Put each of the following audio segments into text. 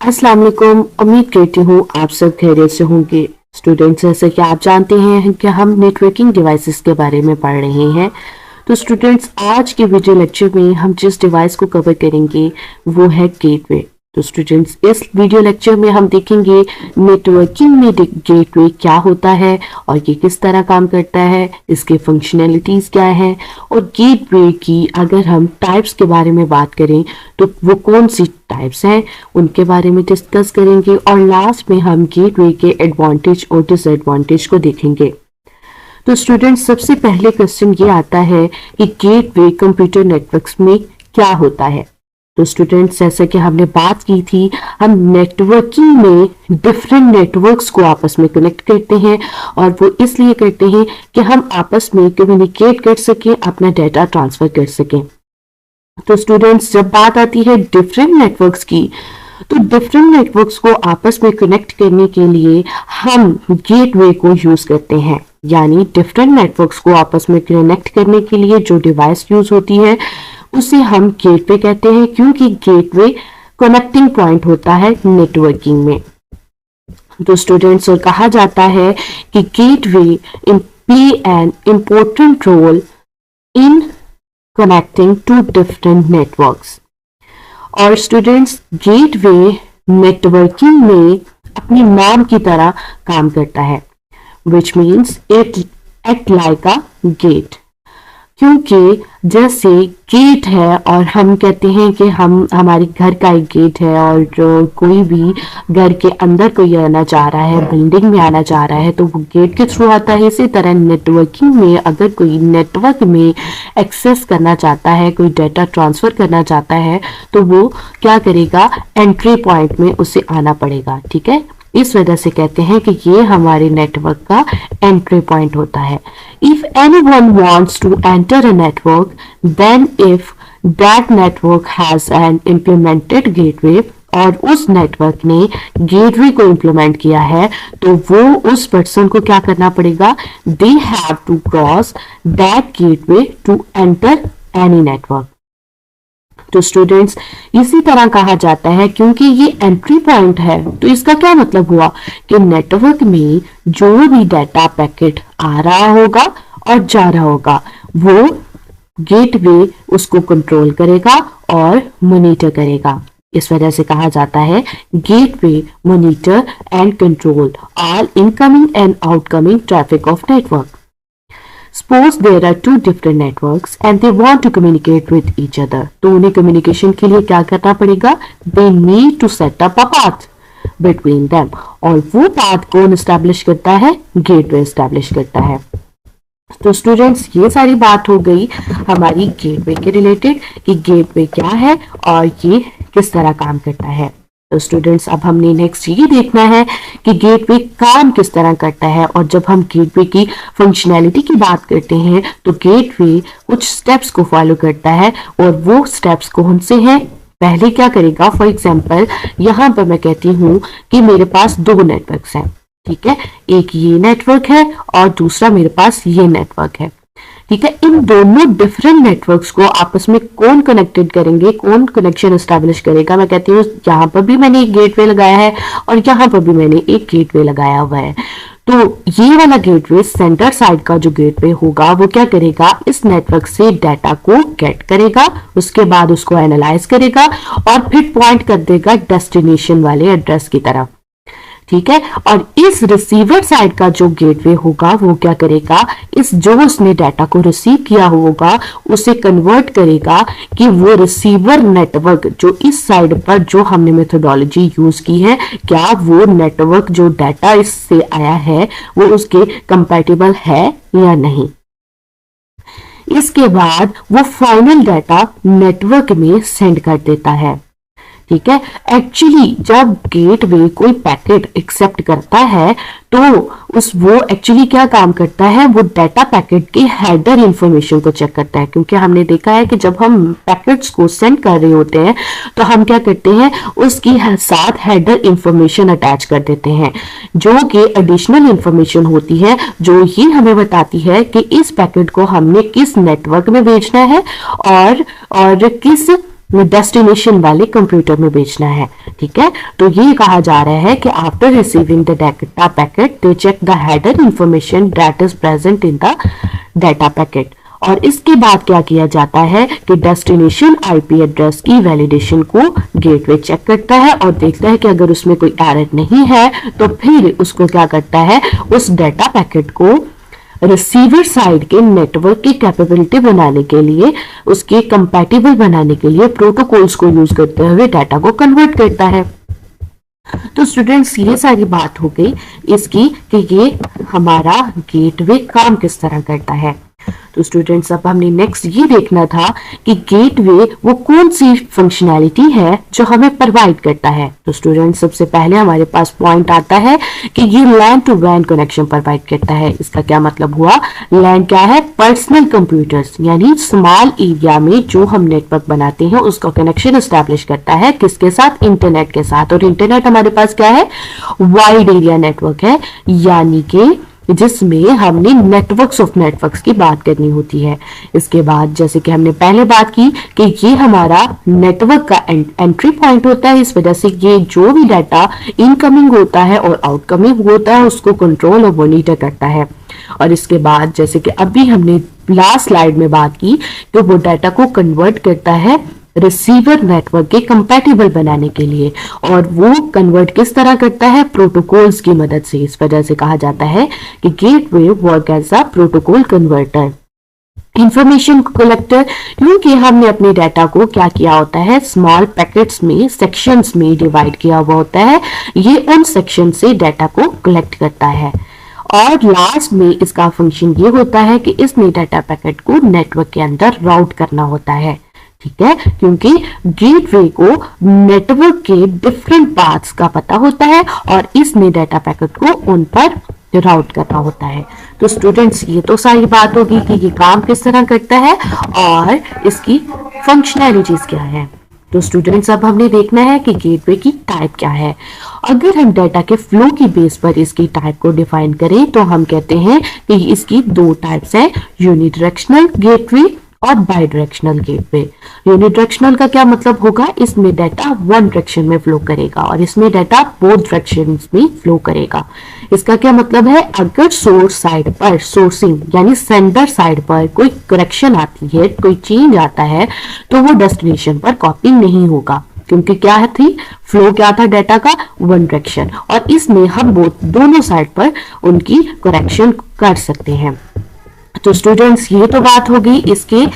अस्सलाम वालेकुम। उम्मीद करती हूँ आप सब खैरियत से होंगे। स्टूडेंट्स, जैसे कि आप जानते हैं कि हम नेटवर्किंग डिवाइसेस के बारे में पढ़ रहे हैं। तो स्टूडेंट्स, आज के वीडियो लेक्चर में हम जिस डिवाइस को कवर करेंगे वो है गेटवे। तो स्टूडेंट्स, इस वीडियो लेक्चर में हम देखेंगे नेटवर्किंग में गेटवे क्या होता है और ये किस तरह काम करता है, इसके फंक्शनैलिटीज क्या है, और गेटवे की अगर हम टाइप्स के बारे में बात करें तो वो कौन सी टाइप्स हैं उनके बारे में डिस्कस करेंगे, और लास्ट में हम गेटवे के एडवांटेज और डिसएडवांटेज को देखेंगे। तो स्टूडेंट्स, सबसे पहले क्वेश्चन ये आता है कि गेटवे कंप्यूटर नेटवर्क्स में क्या होता है। तो स्टूडेंट्स, जैसे कि हमने बात की थी, हम नेटवर्किंग में डिफरेंट नेटवर्क्स को आपस में कनेक्ट करते हैं, और वो इसलिए करते हैं कि हम आपस में कम्युनिकेट कर सकें, अपना डेटा ट्रांसफर कर सकें। तो स्टूडेंट्स, जब बात आती है डिफरेंट नेटवर्क्स की, तो डिफरेंट नेटवर्क्स को आपस में कनेक्ट करने के लिए हम गेटवे को यूज करते हैं। यानी डिफरेंट नेटवर्क्स को आपस में कनेक्ट करने के लिए जो डिवाइस यूज होती है उसे हम गेटवे कहते हैं, क्योंकि गेटवे कनेक्टिंग पॉइंट होता है नेटवर्किंग में। तो स्टूडेंट्स, और कहा जाता है कि gateway play an important role in connecting to different networks. और स्टूडेंट्स, गेटवे नेटवर्किंग में अपने नाम की तरह काम करता है, which means it act like a gate. क्योंकि जैसे गेट है और हम कहते हैं कि हमारे घर का एक गेट है, और कोई भी घर के अंदर कोई आना चाह रहा है, बिल्डिंग में आना चाह रहा है, तो वो गेट के थ्रू आता है। इसी तरह नेटवर्किंग में अगर कोई नेटवर्क में एक्सेस करना चाहता है, कोई डाटा ट्रांसफर करना चाहता है, तो वो क्या करेगा, एंट्री पॉइंट में उसे आना पड़ेगा। ठीक है, इस वजह से कहते हैं कि ये हमारे नेटवर्क का एंट्री पॉइंट होता है। If anyone wants to enter a network, then if that network has an implemented gateway, और उस नेटवर्क ने गेटवे को इम्प्लीमेंट किया है, तो वो उस पर्सन को क्या करना पड़ेगा, they have to cross that gateway to enter any network. तो स्टूडेंट्स, इसी तरह कहा जाता है, क्योंकि ये एंट्री पॉइंट है, तो इसका क्या मतलब हुआ कि नेटवर्क में जो भी डाटा पैकेट आ रहा होगा और जा रहा होगा, वो गेटवे उसको कंट्रोल करेगा और मॉनिटर करेगा। इस वजह से कहा जाता है gateway monitor and control all incoming and outcoming traffic of network. Suppose there are two different networks and they want to communicate with each other. तो उन्हें communication के लिए क्या करना पड़ेगा? They need to set up a path between them. और वो path कौन establish करता है? Gateway establish करता है। तो स्टूडेंट्स, ये सारी बात हो गई हमारी गेटवे के रिलेटेड कि गेटवे क्या है और ये किस तरह काम करता है। तो स्टूडेंट्स, अब हमने नेक्स्ट ये देखना है कि गेटवे काम किस तरह करता है। और जब हम गेटवे की फंक्शनैलिटी की बात करते हैं तो गेटवे कुछ स्टेप्स को फॉलो करता है, और वो स्टेप्स कौन से हैं? पहले क्या करेगा, फॉर एग्जांपल यहाँ पर मैं कहती हूँ कि मेरे पास दो नेटवर्क्स हैं। ठीक है, एक ये नेटवर्क है और दूसरा मेरे पास ये नेटवर्क है। ठीक है, इन दोनों डिफरेंट नेटवर्क्स को आपस में कौन कनेक्टेड करेंगे, कौन कनेक्शन एस्टैब्लिश करेगा? मैं कहती हूँ यहाँ पर भी मैंने एक गेटवे लगाया है और यहाँ पर भी मैंने एक गेटवे लगाया हुआ है। तो ये वाला गेटवे, सेंटर साइड का जो गेटवे होगा, वो क्या करेगा, इस नेटवर्क से डाटा को गेट करेगा, उसके बाद उसको एनालाइज करेगा और फिर पॉइंट कर देगा डेस्टिनेशन वाले एड्रेस की तरफ। ठीक है, और इस रिसीवर साइड का जो गेटवे होगा वो क्या करेगा, इस जो उसने डाटा को रिसीव किया होगा उसे कन्वर्ट करेगा कि वो रिसीवर नेटवर्क जो इस साइड पर जो हमने मेथोडोलॉजी यूज की है, क्या वो नेटवर्क जो डाटा इससे आया है वो उसके कंपैटिबल है या नहीं। इसके बाद वो फाइनल डाटा नेटवर्क में सेंड कर देता है। ठीक है, एक्चुअली जब गेटवे कोई पैकेट एक्सेप्ट करता है तो वो एक्चुअली क्या काम करता है, वो डाटा पैकेट के हेडर इंफॉर्मेशन को चेक करता है। क्योंकि हमने देखा है कि जब हम पैकेट्स को सेंड कर रहे होते हैं तो हम क्या करते हैं, उसकी साथ हेडर इंफॉर्मेशन अटैच कर देते हैं, जो कि एडिशनल इंफॉर्मेशन होती है, जो ये हमें बताती है कि इस पैकेट को हमने किस नेटवर्क में भेजना है और किस डेस्टिनेशन वाले कंप्यूटर में भेजना है। ठीक है, तो ये कहा जा रहा है कि after receiving the data packet they check the header information that is present in the data packet. और इसके बाद क्या किया जाता है कि डेस्टिनेशन आईपी एड्रेस की वैलिडेशन को गेटवे चेक करता है और देखता है कि अगर उसमें कोई एरर नहीं है तो फिर उसको क्या करता है, उस डाटा पैकेट को रिसीवर साइड के नेटवर्क की कैपेबिलिटी बनाने के लिए, उसके कंपैटिबल बनाने के लिए प्रोटोकॉल्स को यूज करते हुए डाटा को कन्वर्ट करता है। तो स्टूडेंट्स ये सारी बात हो गई इसकी कि ये हमारा गेटवे काम किस तरह करता है। तो स्टूडेंट्स अब हमने नेक्स्ट ये देखना था कि गेटवे वो कौन सी फंक्शनैलिटी है जो हमें प्रोवाइड करता है। तो स्टूडेंट्स सबसे पहले हमारे पास पॉइंट आता है कि ये लैन टू वैन कनेक्शन प्रोवाइड करता है। इसका क्या मतलब हुआ, लैन क्या है, पर्सनल कंप्यूटर्स, यानी स्मॉल एरिया में जो हम नेटवर्क बनाते हैं उसका कनेक्शन एस्टैब्लिश करता है किसके साथ, इंटरनेट के साथ। और इंटरनेट हमारे पास क्या है, वाइड एरिया नेटवर्क है, यानी कि जिसमें हमने नेटवर्क्स ऑफ नेटवर्क्स की बात करनी होती है। इसके बाद जैसे कि हमने पहले बात की कि ये हमारा नेटवर्क का एंट्री पॉइंट होता है, इस वजह से ये जो भी डाटा इनकमिंग होता है और आउटकमिंग होता है उसको कंट्रोल और मॉनिटर करता है। और इसके बाद जैसे कि अभी हमने लास्ट स्लाइड में बात की कि वो डाटा को कन्वर्ट करता है रिसीवर नेटवर्क के कंपैटिबल बनाने के लिए, और वो कन्वर्ट किस तरह करता है, प्रोटोकॉल्स की मदद से। इस वजह से कहा जाता है कि gateway work as a protocol converter, information collector, क्योंकि हमने अपने डाटा को क्या किया होता है, स्मॉल पैकेट्स में, सेक्शंस में डिवाइड किया हुआ होता है। ये उन सेक्शन से डाटा को कलेक्ट करता है और लास्ट में इसका फंक्शन ये होता है कि इसने डाटा पैकेट को नेटवर्क के अंदर राउट करना होता है। ठीक है, क्योंकि गेटवे को नेटवर्क के डिफरेंट पार्ट्स का पता होता है और इसने डाटा पैकेट को उन पर राउट करना होता है। तो स्टूडेंट्स ये तो सारी बात होगी कि ये काम किस तरह करता है और इसकी फंक्शनैलिटीज क्या है। तो स्टूडेंट्स अब हमने देखना है कि गेटवे की टाइप क्या है। अगर हम डाटा के फ्लो की बेस पर इसकी टाइप को डिफाइन करें तो हम कहते हैं कि इसकी दो टाइप्स है, यूनिडायरेक्शनल गेटवे और बाई डायरेक्शनल गेटवे। यूनिडायरेक्शनल का क्या मतलब होगा, इसमें डाटा वन डायरेक्शन में फ्लो करेगा और इसमें डाटा बोथ डायरेक्शन में फ्लो करेगा। इसका क्या मतलब है, अगर सोर्स साइड पर, सोर्सिंग यानी सेंडर साइड पर कोई करेक्शन आती है, कोई चेंज आता है, तो वो डेस्टिनेशन पर कॉपी नहीं होगा, क्योंकि क्या थी, फ्लो क्या था डाटा का, वन डायरेक्शन, और इसमें हम दोनों साइड पर उनकी करेक्शन कर सकते हैं। तो स्टूडेंट्स ये तो बात होगी इसके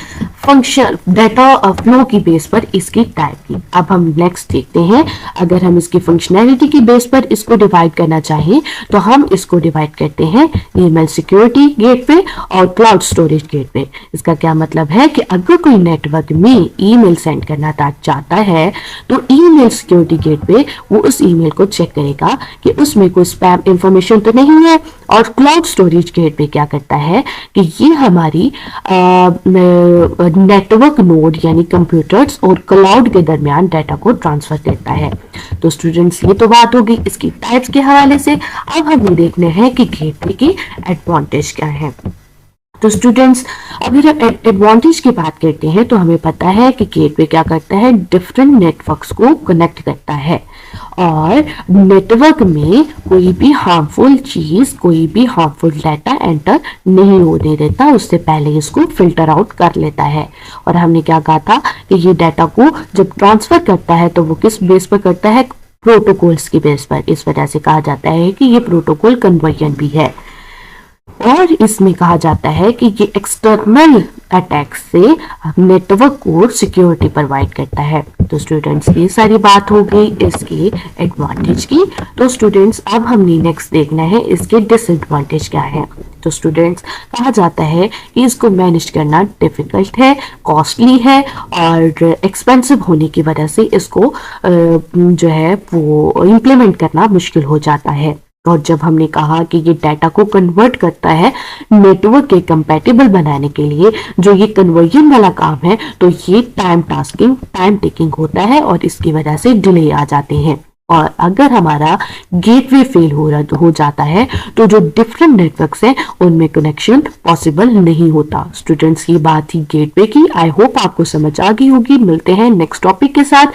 फंक्शन डाटा फ्लो की बेस पर इसकी टाइप की। अब हम नेक्स्ट देखते हैं, अगर हम इसकी फंक्शनैलिटी की बेस पर इसको डिवाइड करना चाहें तो हम इसको डिवाइड करते हैं ईमेल सिक्योरिटी गेटवे और क्लाउड स्टोरेज गेटवे। इसका क्या मतलब है कि अगर कोई नेटवर्क में ईमेल सेंड करना चाहता है तो ईमेल सिक्योरिटी गेटवे वो उस ईमेल को चेक करेगा कि उसमें कोई स्पैम इंफॉर्मेशन तो नहीं है, और क्लाउड स्टोरेज गेटवे क्या करता है कि ये हमारी नेटवर्क नोड यानी कंप्यूटर्स और क्लाउड के दरमियान डाटा को ट्रांसफर करता है। तो स्टूडेंट्स ये तो बात होगी इसकी टाइप्स के हवाले से। अब हमें देखना है कि गेटवे की एडवांटेज क्या है। तो स्टूडेंट्स अगर एडवांटेज की बात करते हैं तो हमें पता है कि गेटवे क्या करता है, डिफरेंट नेटवर्क्स को कनेक्ट करता है और नेटवर्क में कोई भी हार्मफुल चीज, कोई भी हार्मफुल डाटा एंटर नहीं होने देता, उससे पहले इसको फिल्टर आउट कर लेता है। और हमने क्या कहा था कि ये डाटा को जब ट्रांसफर करता है तो वो किस बेस पर करता है, प्रोटोकॉल्स की बेस पर। इस वजह से कहा जाता है कि ये प्रोटोकॉल कन्वर्जन भी है। और इसमें कहा जाता है कि ये एक्सटर्नल अटैक से नेटवर्क को सिक्योरिटी प्रोवाइड करता है। तो स्टूडेंट्स ये सारी बात हो गई इसकी एडवांटेज की। तो स्टूडेंट्स अब हमने नेक्स्ट देखना है इसके डिसएडवांटेज क्या है। तो स्टूडेंट्स कहा जाता है कि इसको मैनेज करना डिफिकल्ट है, कॉस्टली है और एक्सपेंसिव होने की वजह से इसको जो है वो इम्प्लीमेंट करना मुश्किल हो जाता है। और जब हमने कहा कि ये डाटा को कन्वर्ट करता है नेटवर्क के कंपैटिबल बनाने के लिए, जो ये कन्वर्जन वाला काम है, तो ये टाइम टेकिंग होता है और इसकी वजह से डिले आ जाते हैं। और अगर हमारा गेटवे फेल हो जाता है तो जो डिफरेंट नेटवर्क्स हैं उनमें कनेक्शन पॉसिबल नहीं होता। स्टूडेंट्स, की बात थी गेटवे की। आई होप आपको समझ आ गई होगी। मिलते हैं नेक्स्ट टॉपिक के साथ।